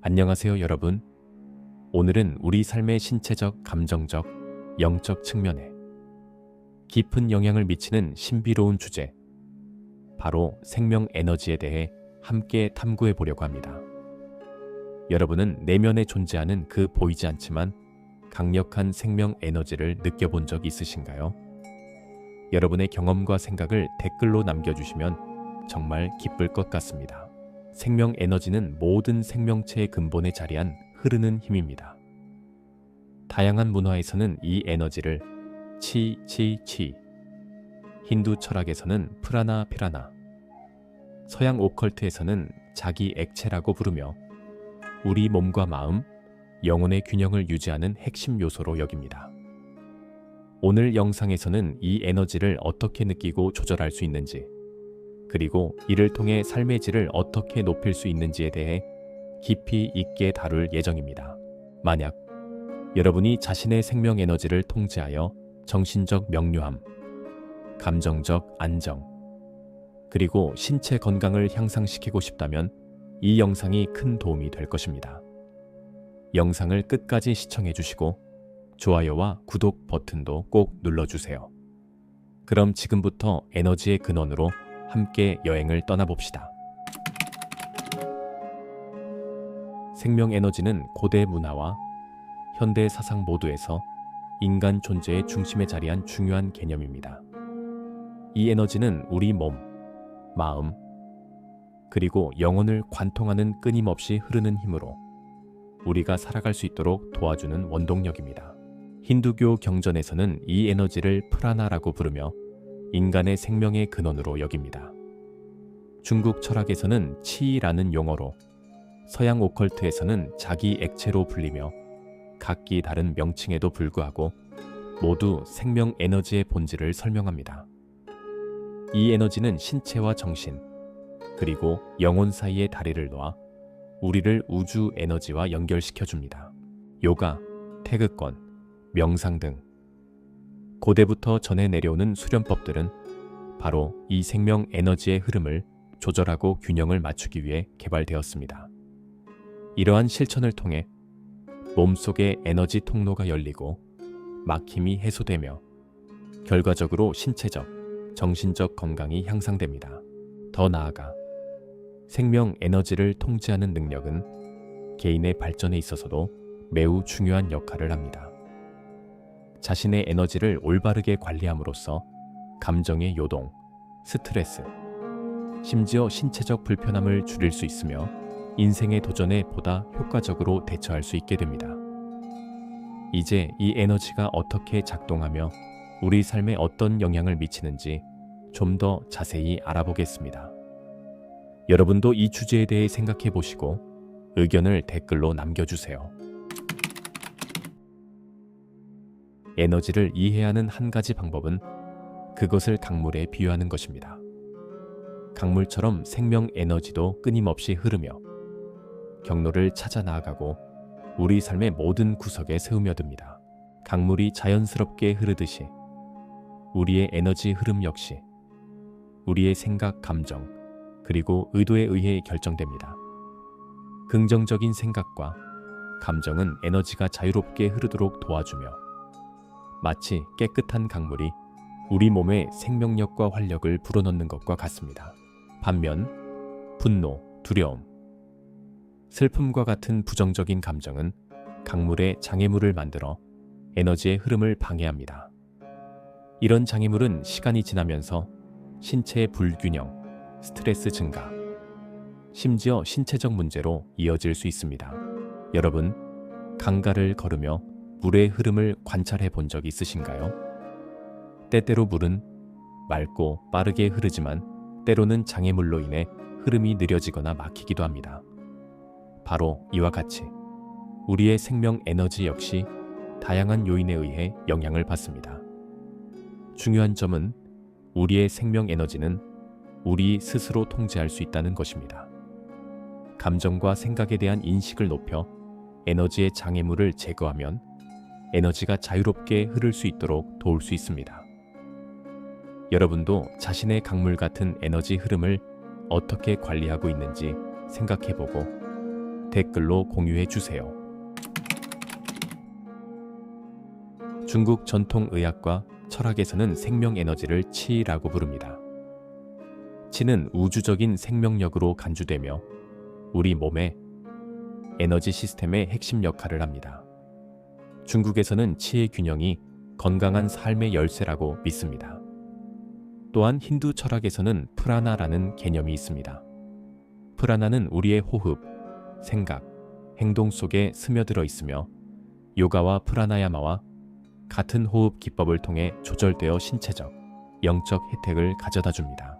안녕하세요, 여러분. 오늘은 우리 삶의 신체적, 감정적, 영적 측면에 깊은 영향을 미치는 신비로운 주제, 바로 생명 에너지에 대해 함께 탐구해 보려고 합니다. 여러분은 내면에 존재하는 그 보이지 않지만 강력한 생명 에너지를 느껴본 적 있으신가요? 여러분의 경험과 생각을 댓글로 남겨주시면 정말 기쁠 것 같습니다. 생명 에너지는 모든 생명체의 근본에 자리한 흐르는 힘입니다. 다양한 문화에서는 이 에너지를 치, 힌두 철학에서는 프라나, 서양 오컬트에서는 자기 액체라고 부르며 우리 몸과 마음, 영혼의 균형을 유지하는 핵심 요소로 여깁니다. 오늘 영상에서는 이 에너지를 어떻게 느끼고 조절할 수 있는지, 그리고 이를 통해 삶의 질을 어떻게 높일 수 있는지에 대해 깊이 있게 다룰 예정입니다. 만약 여러분이 자신의 생명 에너지를 통제하여 정신적 명료함, 감정적 안정, 그리고 신체 건강을 향상시키고 싶다면 이 영상이 큰 도움이 될 것입니다. 영상을 끝까지 시청해 주시고 좋아요와 구독 버튼도 꼭 눌러주세요. 그럼 지금부터 에너지의 근원으로 함께 여행을 떠나봅시다. 생명 에너지는 고대 문화와 현대 사상 모두에서 인간 존재의 중심에 자리한 중요한 개념입니다. 이 에너지는 우리 몸, 마음, 그리고 영혼을 관통하는 끊임없이 흐르는 힘으로 우리가 살아갈 수 있도록 도와주는 원동력입니다. 힌두교 경전에서는 이 에너지를 프라나라고 부르며 인간의 생명의 근원으로 여깁니다. 중국 철학에서는 치라는 용어로, 서양 오컬트에서는 자기 액체로 불리며 각기 다른 명칭에도 불구하고 모두 생명 에너지의 본질을 설명합니다. 이 에너지는 신체와 정신, 그리고 영혼 사이의 다리를 놓아 우리를 우주 에너지와 연결시켜줍니다. 요가, 태극권, 명상 등 고대부터 전해 내려오는 수련법들은 바로 이 생명 에너지의 흐름을 조절하고 균형을 맞추기 위해 개발되었습니다. 이러한 실천을 통해 몸속의 에너지 통로가 열리고 막힘이 해소되며 결과적으로 신체적, 정신적 건강이 향상됩니다. 더 나아가 생명 에너지를 통제하는 능력은 개인의 발전에 있어서도 매우 중요한 역할을 합니다. 자신의 에너지를 올바르게 관리함으로써 감정의 요동, 스트레스, 심지어 신체적 불편함을 줄일 수 있으며 인생의 도전에 보다 효과적으로 대처할 수 있게 됩니다. 이제 이 에너지가 어떻게 작동하며 우리 삶에 어떤 영향을 미치는지 좀 더 자세히 알아보겠습니다. 여러분도 이 주제에 대해 생각해 보시고 의견을 댓글로 남겨주세요. 에너지를 이해하는 한 가지 방법은 그것을 강물에 비유하는 것입니다. 강물처럼 생명 에너지도 끊임없이 흐르며 경로를 찾아 나아가고 우리 삶의 모든 구석에 스며듭니다. 강물이 자연스럽게 흐르듯이 우리의 에너지 흐름 역시 우리의 생각, 감정, 그리고 의도에 의해 결정됩니다. 긍정적인 생각과 감정은 에너지가 자유롭게 흐르도록 도와주며 마치 깨끗한 강물이 우리 몸에 생명력과 활력을 불어넣는 것과 같습니다. 반면 분노, 두려움, 슬픔과 같은 부정적인 감정은 강물에 장애물을 만들어 에너지의 흐름을 방해합니다. 이런 장애물은 시간이 지나면서 신체의 불균형, 스트레스 증가, 심지어 신체적 문제로 이어질 수 있습니다. 여러분, 강가를 걸으며 물의 흐름을 관찰해 본 적 있으신가요? 때때로 물은 맑고 빠르게 흐르지만 때로는 장애물로 인해 흐름이 느려지거나 막히기도 합니다. 바로 이와 같이 우리의 생명 에너지 역시 다양한 요인에 의해 영향을 받습니다. 중요한 점은 우리의 생명 에너지는 우리 스스로 통제할 수 있다는 것입니다. 감정과 생각에 대한 인식을 높여 에너지의 장애물을 제거하면 에너지가 자유롭게 흐를 수 있도록 도울 수 있습니다. 여러분도 자신의 강물 같은 에너지 흐름을 어떻게 관리하고 있는지 생각해보고 댓글로 공유해 주세요. 중국 전통 의학과 철학에서는 생명 에너지를 치라고 부릅니다. 치는 우주적인 생명력으로 간주되며 우리 몸의 에너지 시스템의 핵심 역할을 합니다. 중국에서는 치의 균형이 건강한 삶의 열쇠라고 믿습니다. 또한 힌두 철학에서는 프라나라는 개념이 있습니다. 프라나는 우리의 호흡, 생각, 행동 속에 스며들어 있으며 요가와 프라나야마와 같은 호흡 기법을 통해 조절되어 신체적, 영적 혜택을 가져다 줍니다.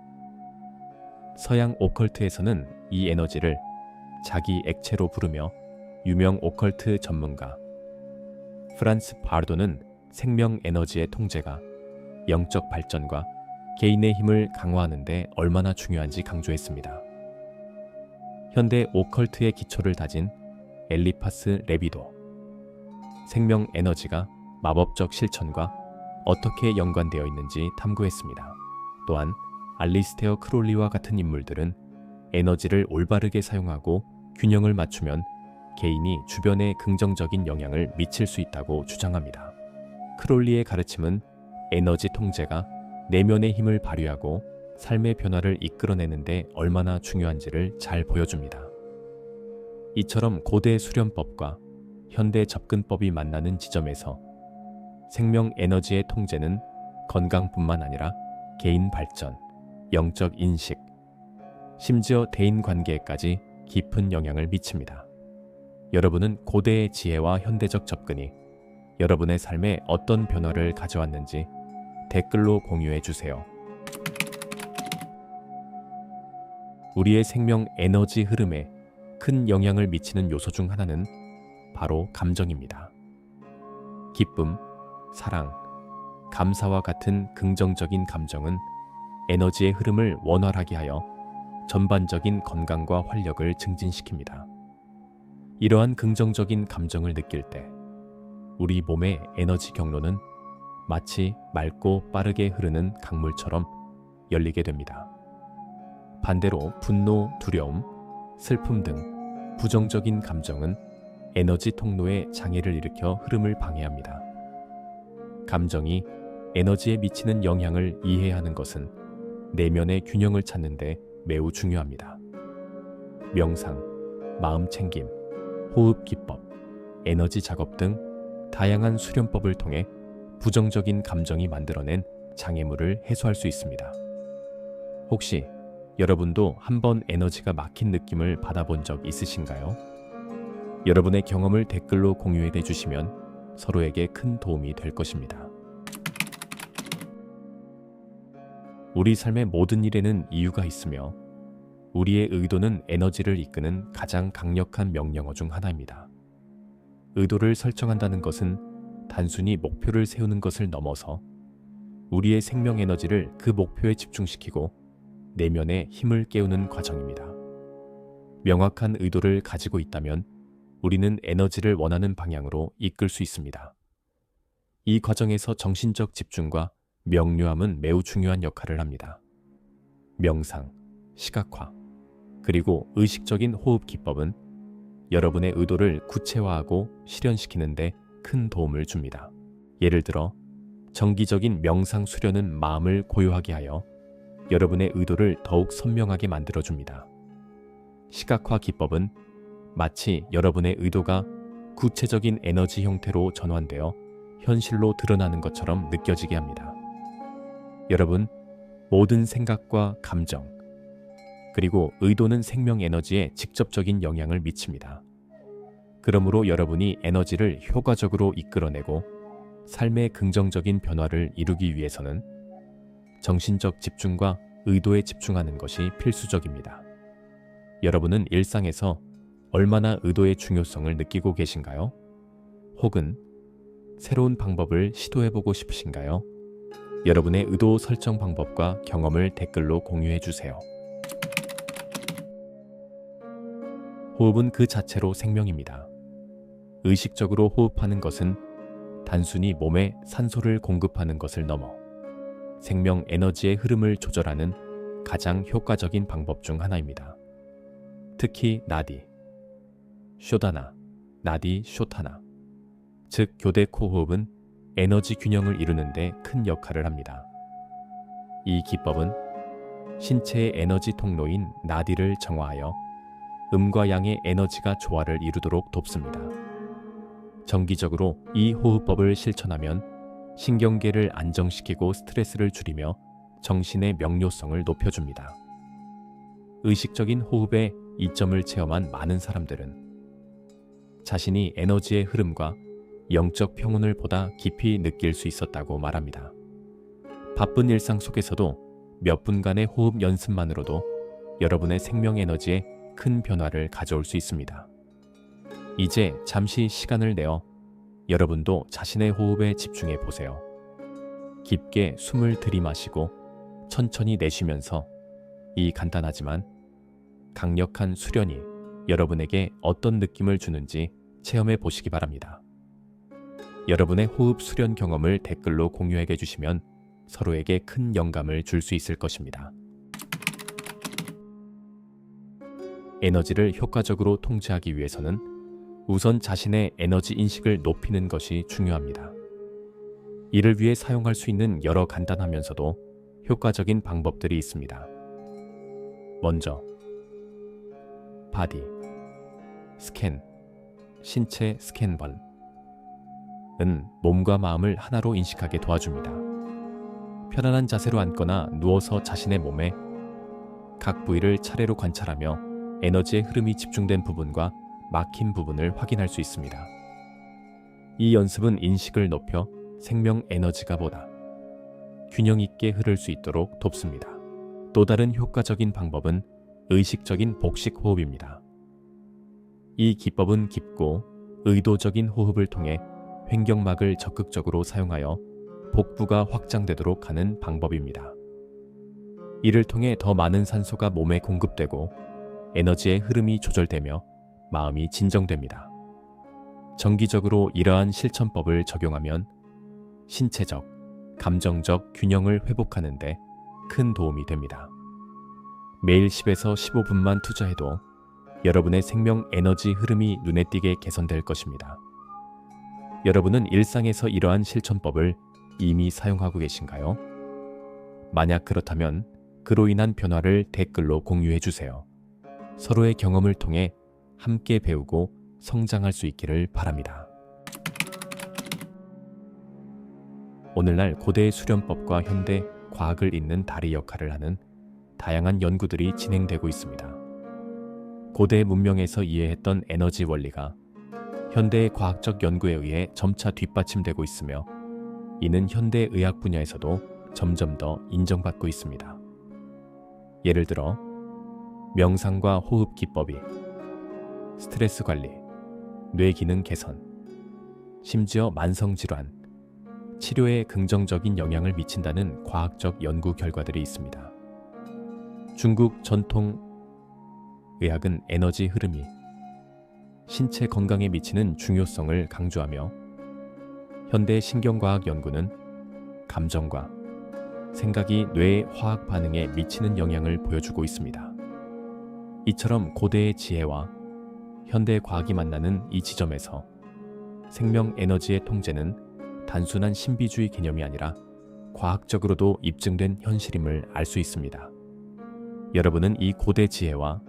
서양 오컬트에서는 이 에너지를 자기 액체로 부르며 유명 오컬트 전문가 프란스 바르도는 생명 에너지의 통제가 영적 발전과 개인의 힘을 강화하는 데 얼마나 중요한지 강조했습니다. 현대 오컬트의 기초를 다진 엘리파스 레비도 생명 에너지가 마법적 실천과 어떻게 연관되어 있는지 탐구했습니다. 또한 알리스테어 크롤리와 같은 인물들은 에너지를 올바르게 사용하고 균형을 맞추면 개인이 주변에 긍정적인 영향을 미칠 수 있다고 주장합니다. 크롤리의 가르침은 에너지 통제가 내면의 힘을 발휘하고 삶의 변화를 이끌어내는데 얼마나 중요한지를 잘 보여줍니다. 이처럼 고대 수련법과 현대 접근법이 만나는 지점에서 생명 에너지의 통제는 건강뿐만 아니라 개인 발전, 영적 인식, 심지어 대인 관계에까지 깊은 영향을 미칩니다. 여러분은 고대의 지혜와 현대적 접근이 여러분의 삶에 어떤 변화를 가져왔는지 댓글로 공유해 주세요. 우리의 생명 에너지 흐름에 큰 영향을 미치는 요소 중 하나는 바로 감정입니다. 기쁨, 사랑, 감사와 같은 긍정적인 감정은 에너지의 흐름을 원활하게 하여 전반적인 건강과 활력을 증진시킵니다. 이러한 긍정적인 감정을 느낄 때 우리 몸의 에너지 경로는 마치 맑고 빠르게 흐르는 강물처럼 열리게 됩니다. 반대로 분노, 두려움, 슬픔 등 부정적인 감정은 에너지 통로에 장애를 일으켜 흐름을 방해합니다. 감정이 에너지에 미치는 영향을 이해하는 것은 내면의 균형을 찾는 데 매우 중요합니다. 명상, 마음 챙김, 호흡 기법, 에너지 작업 등 다양한 수련법을 통해 부정적인 감정이 만들어낸 장애물을 해소할 수 있습니다. 혹시 여러분도 한번 에너지가 막힌 느낌을 받아본 적 있으신가요? 여러분의 경험을 댓글로 공유해 주시면 서로에게 큰 도움이 될 것입니다. 우리 삶의 모든 일에는 이유가 있으며 우리의 의도는 에너지를 이끄는 가장 강력한 명령어 중 하나입니다. 의도를 설정한다는 것은 단순히 목표를 세우는 것을 넘어서 우리의 생명 에너지를 그 목표에 집중시키고 내면의 힘을 깨우는 과정입니다. 명확한 의도를 가지고 있다면 우리는 에너지를 원하는 방향으로 이끌 수 있습니다. 이 과정에서 정신적 집중과 명료함은 매우 중요한 역할을 합니다. 명상, 시각화, 그리고 의식적인 호흡 기법은 여러분의 의도를 구체화하고 실현시키는 데 큰 도움을 줍니다. 예를 들어 정기적인 명상 수련은 마음을 고요하게 하여 여러분의 의도를 더욱 선명하게 만들어줍니다. 시각화 기법은 마치 여러분의 의도가 구체적인 에너지 형태로 전환되어 현실로 드러나는 것처럼 느껴지게 합니다. 여러분, 모든 생각과 감정, 그리고 의도는 생명 에너지에 직접적인 영향을 미칩니다. 그러므로 여러분이 에너지를 효과적으로 이끌어내고 삶의 긍정적인 변화를 이루기 위해서는 정신적 집중과 의도에 집중하는 것이 필수적입니다. 여러분은 일상에서 얼마나 의도의 중요성을 느끼고 계신가요? 혹은 새로운 방법을 시도해보고 싶으신가요? 여러분의 의도 설정 방법과 경험을 댓글로 공유해 주세요. 호흡은 그 자체로 생명입니다. 의식적으로 호흡하는 것은 단순히 몸에 산소를 공급하는 것을 넘어 생명 에너지의 흐름을 조절하는 가장 효과적인 방법 중 하나입니다. 특히 나디, 쇼다나, 나디 쇼타나, 즉 교대 코호흡은 에너지 균형을 이루는 데 큰 역할을 합니다. 이 기법은 신체의 에너지 통로인 나디를 정화하여 음과 양의 에너지가 조화를 이루도록 돕습니다. 정기적으로 이 호흡법을 실천하면 신경계를 안정시키고 스트레스를 줄이며 정신의 명료성을 높여줍니다. 의식적인 호흡에 이점을 체험한 많은 사람들은 자신이 에너지의 흐름과 영적 평온을 보다 깊이 느낄 수 있었다고 말합니다. 바쁜 일상 속에서도 몇 분간의 호흡 연습만으로도 여러분의 생명 에너지에 큰 변화를 가져올 수 있습니다. 이제 잠시 시간을 내어 여러분도 자신의 호흡에 집중해 보세요. 깊게 숨을 들이마시고 천천히 내쉬면서 이 간단하지만 강력한 수련이 여러분에게 어떤 느낌을 주는지 체험해 보시기 바랍니다. 여러분의 호흡 수련 경험을 댓글로 공유해 주시면 서로에게 큰 영감을 줄 수 있을 것입니다. 에너지를 효과적으로 통제하기 위해서는 우선 자신의 에너지 인식을 높이는 것이 중요합니다. 이를 위해 사용할 수 있는 여러 간단하면서도 효과적인 방법들이 있습니다. 먼저 바디 스캔, 신체 스캔번은 몸과 마음을 하나로 인식하게 도와줍니다. 편안한 자세로 앉거나 누워서 자신의 몸의 각 부위를 차례로 관찰하며 에너지의 흐름이 집중된 부분과 막힌 부분을 확인할 수 있습니다. 이 연습은 인식을 높여 생명 에너지가 보다 균형 있게 흐를 수 있도록 돕습니다. 또 다른 효과적인 방법은 의식적인 복식 호흡입니다. 이 기법은 깊고 의도적인 호흡을 통해 횡격막을 적극적으로 사용하여 복부가 확장되도록 하는 방법입니다. 이를 통해 더 많은 산소가 몸에 공급되고 에너지의 흐름이 조절되며 마음이 진정됩니다. 정기적으로 이러한 실천법을 적용하면 신체적, 감정적 균형을 회복하는 데 큰 도움이 됩니다. 매일 10에서 15분만 투자해도 여러분의 생명 에너지 흐름이 눈에 띄게 개선될 것입니다. 여러분은 일상에서 이러한 실천법을 이미 사용하고 계신가요? 만약 그렇다면 그로 인한 변화를 댓글로 공유해 주세요. 서로의 경험을 통해 함께 배우고 성장할 수 있기를 바랍니다. 오늘날 고대 수련법과 현대 과학을 잇는 다리 역할을 하는 다양한 연구들이 진행되고 있습니다. 고대 문명에서 이해했던 에너지 원리가 현대의 과학적 연구에 의해 점차 뒷받침되고 있으며 이는 현대 의학 분야에서도 점점 더 인정받고 있습니다. 예를 들어 명상과 호흡 기법이 스트레스 관리, 뇌 기능 개선, 심지어 만성질환, 치료에 긍정적인 영향을 미친다는 과학적 연구 결과들이 있습니다. 중국 전통 의학은 에너지 흐름이 신체 건강에 미치는 중요성을 강조하며 현대 신경과학 연구는 감정과 생각이 뇌의 화학 반응에 미치는 영향을 보여주고 있습니다. 이처럼 고대의 지혜와 현대 과학이 만나는 이 지점에서 생명 에너지의 통제는 단순한 신비주의 개념이 아니라 과학적으로도 입증된 현실임을 알 수 있습니다. 여러분은 이 고대 지혜와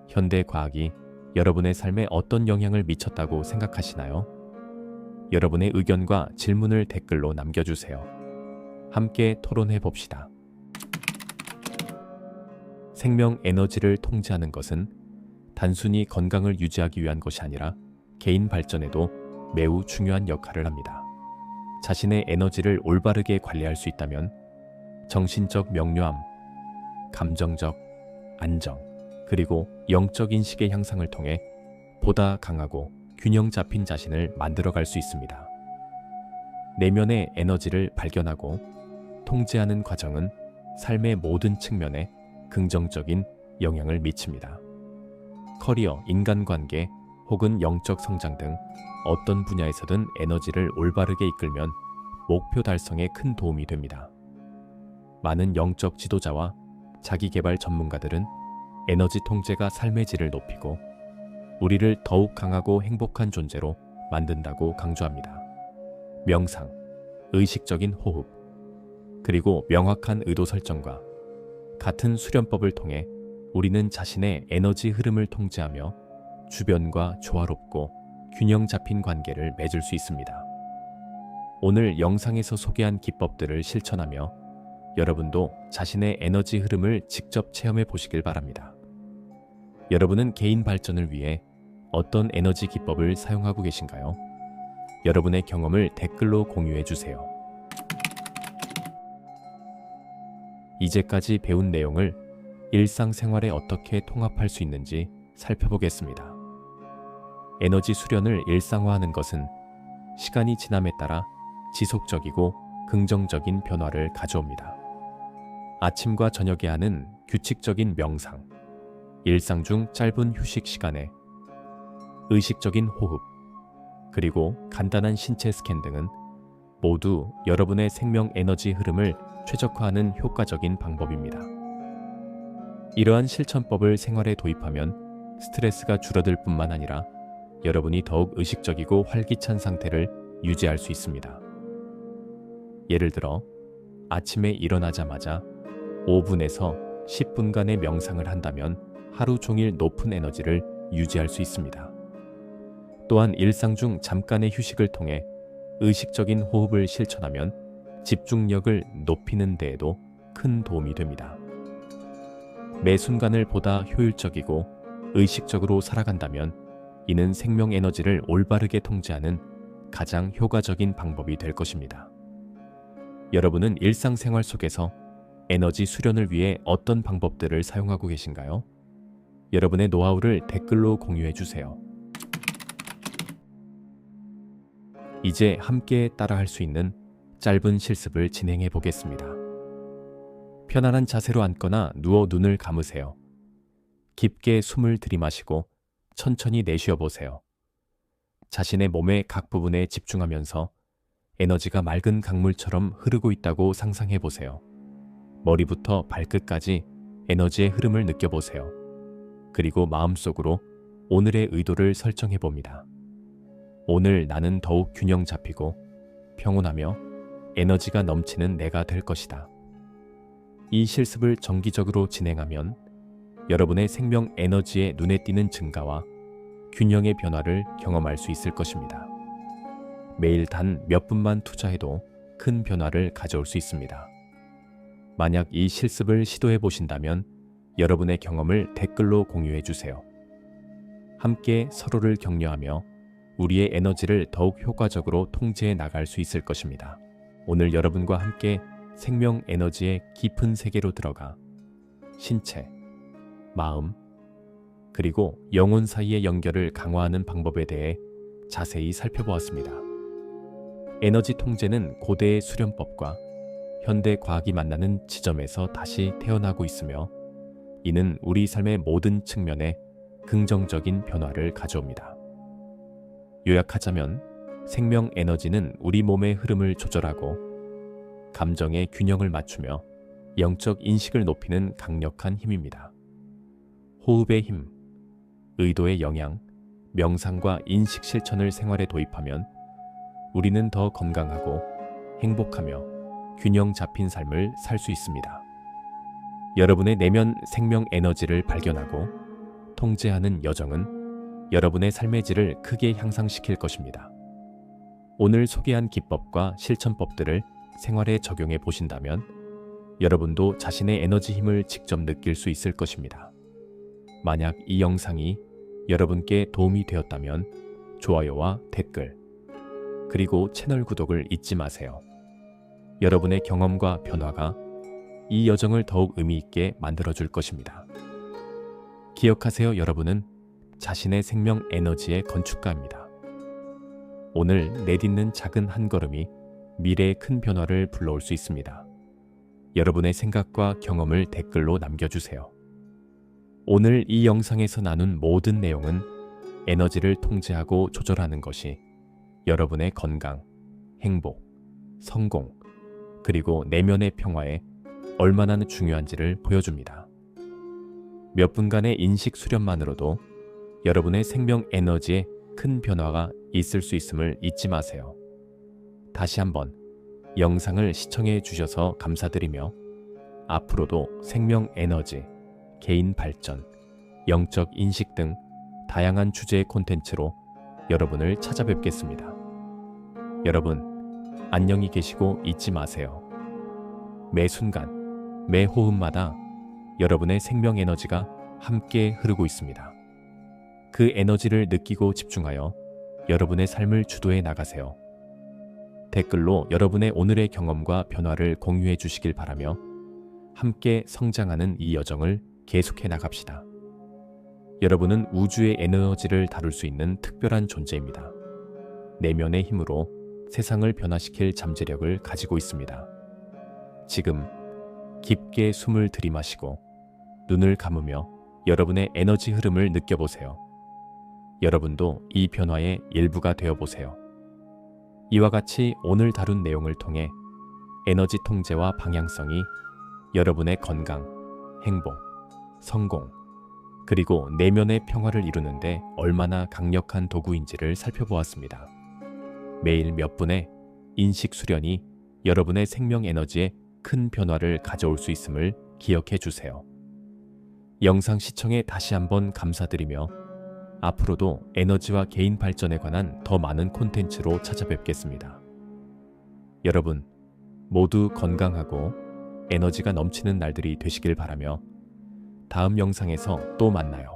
현대 과학이 여러분의 삶에 어떤 영향을 미쳤다고 생각하시나요? 여러분의 의견과 질문을 댓글로 남겨주세요. 함께 토론해 봅시다. 생명 에너지를 통제하는 것은 단순히 건강을 유지하기 위한 것이 아니라 개인 발전에도 매우 중요한 역할을 합니다. 자신의 에너지를 올바르게 관리할 수 있다면 정신적 명료함, 감정적 안정, 그리고 영적 인식의 향상을 통해 보다 강하고 균형 잡힌 자신을 만들어갈 수 있습니다. 내면의 에너지를 발견하고 통제하는 과정은 삶의 모든 측면에 긍정적인 영향을 미칩니다. 커리어, 인간관계 혹은 영적 성장 등 어떤 분야에서든 에너지를 올바르게 이끌면 목표 달성에 큰 도움이 됩니다. 많은 영적 지도자와 자기개발 전문가들은 에너지 통제가 삶의 질을 높이고 우리를 더욱 강하고 행복한 존재로 만든다고 강조합니다. 명상, 의식적인 호흡, 그리고 명확한 의도 설정과 같은 수련법을 통해 우리는 자신의 에너지 흐름을 통제하며 주변과 조화롭고 균형 잡힌 관계를 맺을 수 있습니다. 오늘 영상에서 소개한 기법들을 실천하며 여러분도 자신의 에너지 흐름을 직접 체험해 보시길 바랍니다. 여러분은 개인 발전을 위해 어떤 에너지 기법을 사용하고 계신가요? 여러분의 경험을 댓글로 공유해 주세요. 이제까지 배운 내용을 일상생활에 어떻게 통합할 수 있는지 살펴보겠습니다. 에너지 수련을 일상화하는 것은 시간이 지남에 따라 지속적이고 긍정적인 변화를 가져옵니다. 아침과 저녁에 하는 규칙적인 명상, 일상 중 짧은 휴식 시간에 의식적인 호흡, 그리고 간단한 신체 스캔 등은 모두 여러분의 생명 에너지 흐름을 최적화하는 효과적인 방법입니다. 이러한 실천법을 생활에 도입하면 스트레스가 줄어들 뿐만 아니라 여러분이 더욱 의식적이고 활기찬 상태를 유지할 수 있습니다. 예를 들어 아침에 일어나자마자 5분에서 10분간의 명상을 한다면 하루 종일 높은 에너지를 유지할 수 있습니다. 또한 일상 중 잠깐의 휴식을 통해 의식적인 호흡을 실천하면 집중력을 높이는 데에도 큰 도움이 됩니다. 매 순간을 보다 효율적이고 의식적으로 살아간다면 이는 생명 에너지를 올바르게 통제하는 가장 효과적인 방법이 될 것입니다. 여러분은 일상생활 속에서 에너지 수련을 위해 어떤 방법들을 사용하고 계신가요? 여러분의 노하우를 댓글로 공유해 주세요. 이제 함께 따라할 수 있는 짧은 실습을 진행해 보겠습니다. 편안한 자세로 앉거나 누워 눈을 감으세요. 깊게 숨을 들이마시고 천천히 내쉬어 보세요. 자신의 몸의 각 부분에 집중하면서 에너지가 맑은 강물처럼 흐르고 있다고 상상해 보세요. 머리부터 발끝까지 에너지의 흐름을 느껴보세요. 그리고 마음속으로 오늘의 의도를 설정해 봅니다. 오늘 나는 더욱 균형 잡히고 평온하며 에너지가 넘치는 내가 될 것이다. 이 실습을 정기적으로 진행하면 여러분의 생명 에너지의 눈에 띄는 증가와 균형의 변화를 경험할 수 있을 것입니다. 매일 단 몇 분만 투자해도 큰 변화를 가져올 수 있습니다. 만약 이 실습을 시도해 보신다면 여러분의 경험을 댓글로 공유해 주세요. 함께 서로를 격려하며 우리의 에너지를 더욱 효과적으로 통제해 나갈 수 있을 것입니다. 오늘 여러분과 함께 생명 에너지의 깊은 세계로 들어가 신체, 마음, 그리고 영혼 사이의 연결을 강화하는 방법에 대해 자세히 살펴보았습니다. 에너지 통제는 고대의 수련법과 현대 과학이 만나는 지점에서 다시 태어나고 있으며 이는 우리 삶의 모든 측면에 긍정적인 변화를 가져옵니다. 요약하자면 생명 에너지는 우리 몸의 흐름을 조절하고 감정의 균형을 맞추며 영적 인식을 높이는 강력한 힘입니다. 호흡의 힘, 의도의 영향, 명상과 인식 실천을 생활에 도입하면 우리는 더 건강하고 행복하며 균형 잡힌 삶을 살 수 있습니다. 여러분의 내면 생명 에너지를 발견하고 통제하는 여정은 여러분의 삶의 질을 크게 향상시킬 것입니다. 오늘 소개한 기법과 실천법들을 생활에 적용해 보신다면 여러분도 자신의 에너지 힘을 직접 느낄 수 있을 것입니다. 만약 이 영상이 여러분께 도움이 되었다면 좋아요와 댓글, 그리고 채널 구독을 잊지 마세요. 여러분의 경험과 변화가 이 여정을 더욱 의미 있게 만들어줄 것입니다. 기억하세요, 여러분은 자신의 생명 에너지의 건축가입니다. 오늘 내딛는 작은 한 걸음이 미래의 큰 변화를 불러올 수 있습니다. 여러분의 생각과 경험을 댓글로 남겨주세요. 오늘 이 영상에서 나눈 모든 내용은 에너지를 통제하고 조절하는 것이 여러분의 건강, 행복, 성공, 그리고 내면의 평화에 얼마나 중요한지를 보여줍니다. 몇 분간의 인식 수련만으로도 여러분의 생명 에너지에 큰 변화가 있을 수 있음을 잊지 마세요. 다시 한번 영상을 시청해 주셔서 감사드리며 앞으로도 생명 에너지, 개인 발전, 영적 인식 등 다양한 주제의 콘텐츠로 여러분을 찾아뵙겠습니다. 여러분, 안녕히 계시고 잊지 마세요. 매 순간, 매 호흡마다 여러분의 생명 에너지가 함께 흐르고 있습니다. 그 에너지를 느끼고 집중하여 여러분의 삶을 주도해 나가세요. 댓글로 여러분의 오늘의 경험과 변화를 공유해 주시길 바라며 함께 성장하는 이 여정을 계속해 나갑시다. 여러분은 우주의 에너지를 다룰 수 있는 특별한 존재입니다. 내면의 힘으로 세상을 변화시킬 잠재력을 가지고 있습니다. 지금 깊게 숨을 들이마시고 눈을 감으며 여러분의 에너지 흐름을 느껴보세요. 여러분도 이 변화의 일부가 되어보세요. 이와 같이 오늘 다룬 내용을 통해 에너지 통제와 방향성이 여러분의 건강, 행복, 성공, 그리고 내면의 평화를 이루는데 얼마나 강력한 도구인지를 살펴보았습니다. 매일 몇 분의 인식 수련이 여러분의 생명 에너지에 큰 변화를 가져올 수 있음을 기억해 주세요. 영상 시청에 다시 한번 감사드리며 앞으로도 에너지와 개인 발전에 관한 더 많은 콘텐츠로 찾아뵙겠습니다. 여러분, 모두 건강하고 에너지가 넘치는 날들이 되시길 바라며 다음 영상에서 또 만나요.